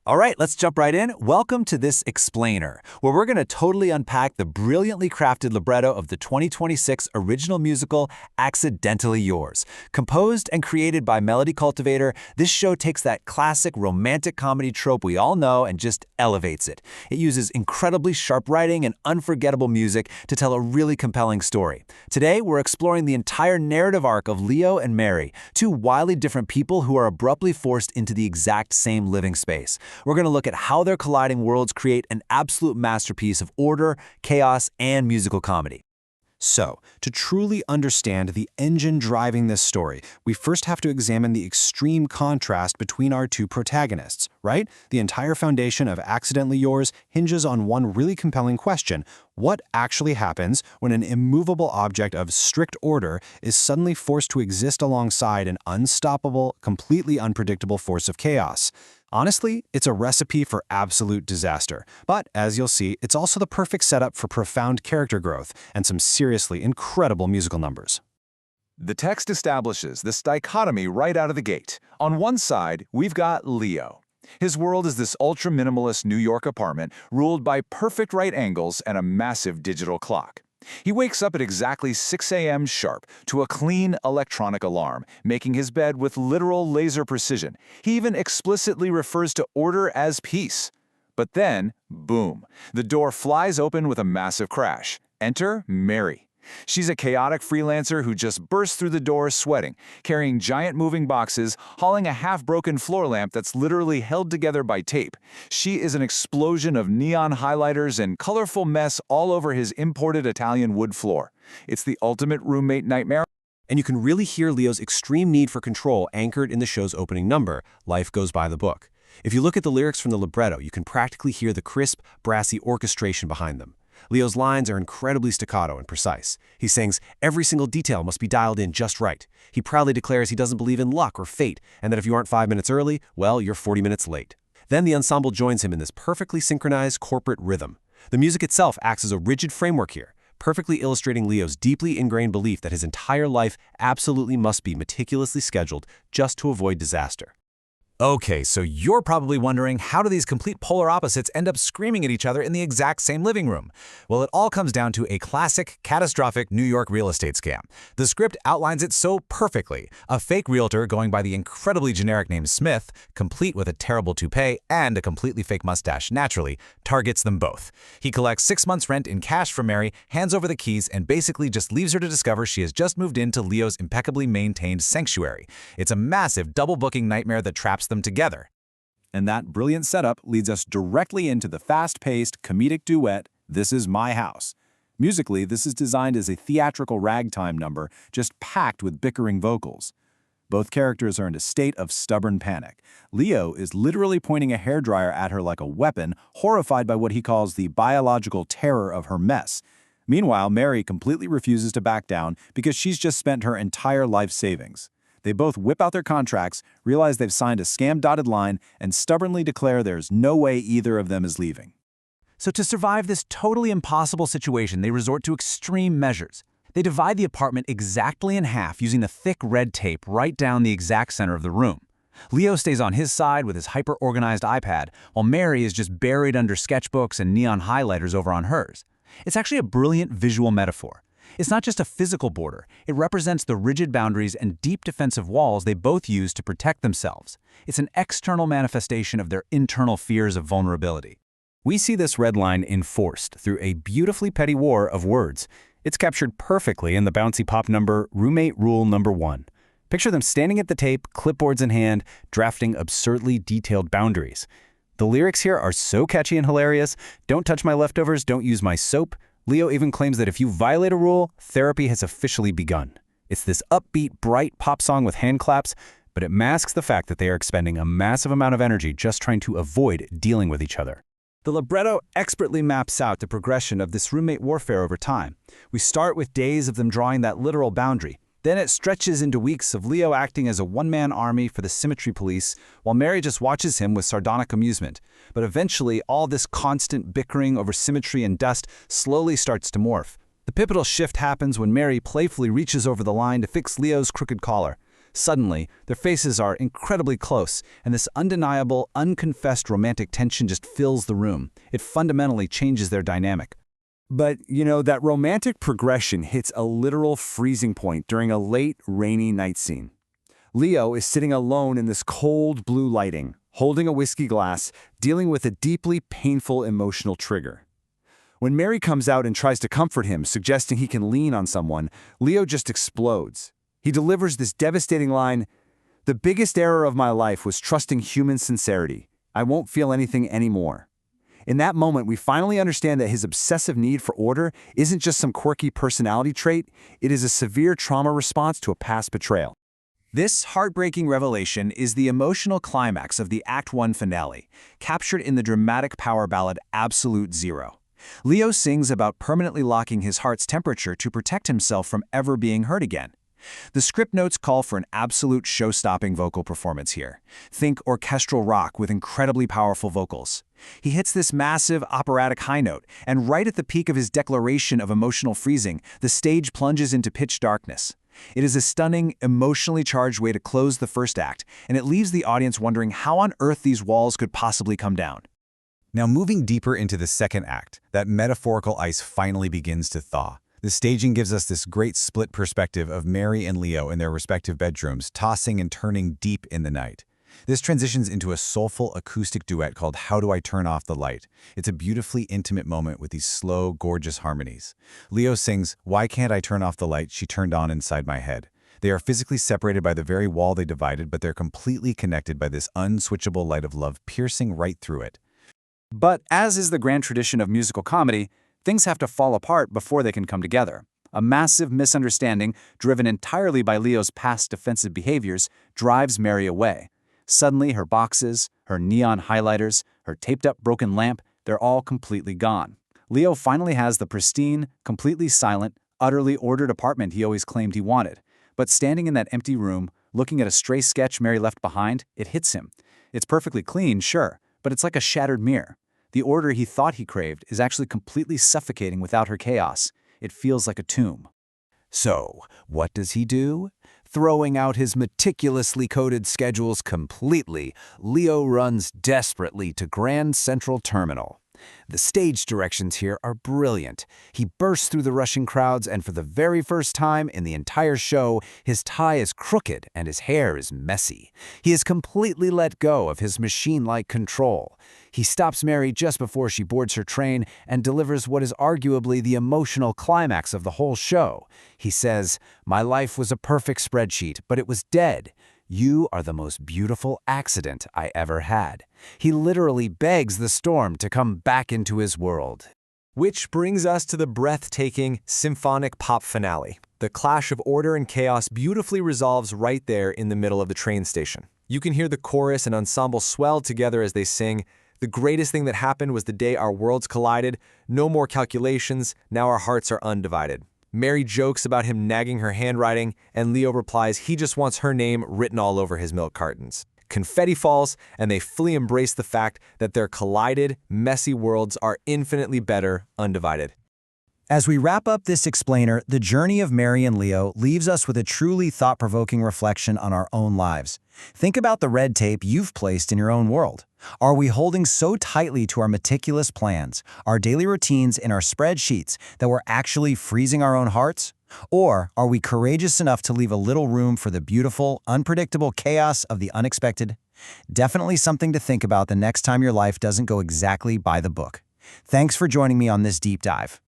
All right, let's jump right in. Welcome to this explainer, where we're going to totally unpack the brilliantly crafted libretto of the 2026 original musical Accidentally Yours. Composed and created by Melody Cultivator, this show takes that classic romantic comedy trope we all know and just elevates it. It uses incredibly sharp writing and unforgettable music to tell a really compelling story. Today, we're exploring the entire narrative arc of Leo and Mary, two wildly different people who are abruptly forced into the exact same living space. We're going to look at how their colliding worlds create an absolute masterpiece of order, chaos, and musical comedy. So, to truly understand the engine driving this story, we first have to examine the extreme contrast between our two protagonists, right? The entire foundation of Accidentally Yours hinges on one really compelling question. What actually happens when an immovable object of strict order is suddenly forced to exist alongside an unstoppable, completely unpredictable force of chaos? Honestly, it's a recipe for absolute disaster. But, as you'll see, it's also the perfect setup for profound character growth and some seriously incredible musical numbers. The text establishes this dichotomy right out of the gate. On one side, we've got Leo. His world is this ultra-minimalist New York apartment ruled by perfect right angles and a massive digital clock. He wakes up at exactly 6 a.m. sharp to a clean electronic alarm, making his bed with literal laser precision. He even explicitly refers to order as peace. But then, boom, the door flies open with a massive crash. Enter Mary. She's a chaotic freelancer who just bursts through the door sweating, carrying giant moving boxes, hauling a half-broken floor lamp that's literally held together by tape. She is an explosion of neon highlighters and colorful mess all over his imported Italian wood floor. It's the ultimate roommate nightmare. And you can really hear Leo's extreme need for control anchored in the show's opening number, Life Goes By the Book. If you look at the lyrics from the libretto, you can practically hear the crisp, brassy orchestration behind them. Leo's lines are incredibly staccato and precise. He sings, every single detail must be dialed in just right. He proudly declares he doesn't believe in luck or fate, and that if you aren't 5 minutes early, well, you're 40 minutes late. Then the ensemble joins him in this perfectly synchronized corporate rhythm. The music itself acts as a rigid framework here, perfectly illustrating Leo's deeply ingrained belief that his entire life absolutely must be meticulously scheduled just to avoid disaster. Okay, so you're probably wondering, how do these complete polar opposites end up screaming at each other in the exact same living room? Well, it all comes down to a classic, catastrophic New York real estate scam. The script outlines it so perfectly. A fake realtor going by the incredibly generic name Smith, complete with a terrible toupee and a completely fake mustache naturally, targets them both. He collects 6 months' rent in cash from Mary, hands over the keys, and basically just leaves her to discover she has just moved into Leo's impeccably maintained sanctuary. It's a massive double-booking nightmare that traps them together. And that brilliant setup leads us directly into the fast-paced, comedic duet, This Is My House. Musically, this is designed as a theatrical ragtime number, just packed with bickering vocals. Both characters are in a state of stubborn panic. Leo is literally pointing a hairdryer at her like a weapon, horrified by what he calls the biological terror of her mess. Meanwhile, Mary completely refuses to back down because she's just spent her entire life savings. They both whip out their contracts, realize they've signed a scam-dotted line, and stubbornly declare there's no way either of them is leaving. So to survive this totally impossible situation, they resort to extreme measures. They divide the apartment exactly in half using the thick red tape right down the exact center of the room. Leo stays on his side with his hyper-organized iPad, while Mary is just buried under sketchbooks and neon highlighters over on hers. It's actually a brilliant visual metaphor. It's not just a physical border, it represents the rigid boundaries and deep defensive walls they both use to protect themselves. It's an external manifestation of their internal fears of vulnerability. We see this red line enforced through a beautifully petty war of words. It's captured perfectly in the bouncy pop number, Roommate Rule Number 1. Picture them standing at the tape, clipboards in hand, drafting absurdly detailed boundaries. The lyrics here are so catchy and hilarious. Don't touch my leftovers, don't use my soap. Leo even claims that if you violate a rule, therapy has officially begun. It's this upbeat, bright pop song with hand claps, but it masks the fact that they are expending a massive amount of energy just trying to avoid dealing with each other. The libretto expertly maps out the progression of this roommate warfare over time. We start with days of them drawing that literal boundary. Then it stretches into weeks of Leo acting as a one-man army for the symmetry police, while Mary just watches him with sardonic amusement. But eventually, all this constant bickering over symmetry and dust slowly starts to morph. The pivotal shift happens when Mary playfully reaches over the line to fix Leo's crooked collar. Suddenly, their faces are incredibly close, and this undeniable, unconfessed romantic tension just fills the room. It fundamentally changes their dynamic. But, that romantic progression hits a literal freezing point during a late, rainy night scene. Leo is sitting alone in this cold blue lighting, holding a whiskey glass, dealing with a deeply painful emotional trigger. When Mary comes out and tries to comfort him, suggesting he can lean on someone, Leo just explodes. He delivers this devastating line, "The biggest error of my life was trusting human sincerity. I won't feel anything anymore." In that moment, we finally understand that his obsessive need for order isn't just some quirky personality trait, it is a severe trauma response to a past betrayal. This heartbreaking revelation is the emotional climax of the Act 1 finale, captured in the dramatic power ballad Absolute Zero. Leo sings about permanently locking his heart's temperature to protect himself from ever being hurt again. The script notes call for an absolute show-stopping vocal performance here. Think orchestral rock with incredibly powerful vocals. He hits this massive operatic high note, and right at the peak of his declaration of emotional freezing, the stage plunges into pitch darkness. It is a stunning, emotionally charged way to close the first act, and it leaves the audience wondering how on earth these walls could possibly come down. Now moving deeper into the second act, that metaphorical ice finally begins to thaw. The staging gives us this great split perspective of Mary and Leo in their respective bedrooms, tossing and turning deep in the night. This transitions into a soulful acoustic duet called How Do I Turn Off the Light? It's a beautifully intimate moment with these slow, gorgeous harmonies. Leo sings, "Why can't I turn off the light she turned on inside my head?" They are physically separated by the very wall they divided, but they're completely connected by this unswitchable light of love piercing right through it. But as is the grand tradition of musical comedy, things have to fall apart before they can come together. A massive misunderstanding, driven entirely by Leo's past defensive behaviors, drives Mary away. Suddenly, her boxes, her neon highlighters, her taped-up broken lamp, they're all completely gone. Leo finally has the pristine, completely silent, utterly ordered apartment he always claimed he wanted. But standing in that empty room, looking at a stray sketch Mary left behind, it hits him. It's perfectly clean, sure, but it's like a shattered mirror. The order he thought he craved is actually completely suffocating without her chaos. It feels like a tomb. So, what does he do? Throwing out his meticulously coded schedules completely, Leo runs desperately to Grand Central Terminal. The stage directions here are brilliant. He bursts through the rushing crowds, and for the very first time in the entire show, his tie is crooked and his hair is messy. He has completely let go of his machine-like control. He stops Mary just before she boards her train and delivers what is arguably the emotional climax of the whole show. He says, "My life was a perfect spreadsheet, but it was dead. You are the most beautiful accident I ever had." He literally begs the storm to come back into his world. Which brings us to the breathtaking symphonic pop finale. The clash of order and chaos beautifully resolves right there in the middle of the train station. You can hear the chorus and ensemble swell together as they sing, "The greatest thing that happened was the day our worlds collided. No more calculations, now our hearts are undivided." Mary jokes about him nagging her handwriting, and Leo replies he just wants her name written all over his milk cartons. Confetti falls, and they fully embrace the fact that their collided, messy worlds are infinitely better undivided. As we wrap up this explainer, the journey of Mary and Leo leaves us with a truly thought-provoking reflection on our own lives. Think about the red tape you've placed in your own world. Are we holding so tightly to our meticulous plans, our daily routines, and our spreadsheets that we're actually freezing our own hearts? Or are we courageous enough to leave a little room for the beautiful, unpredictable chaos of the unexpected? Definitely something to think about the next time your life doesn't go exactly by the book. Thanks for joining me on this deep dive.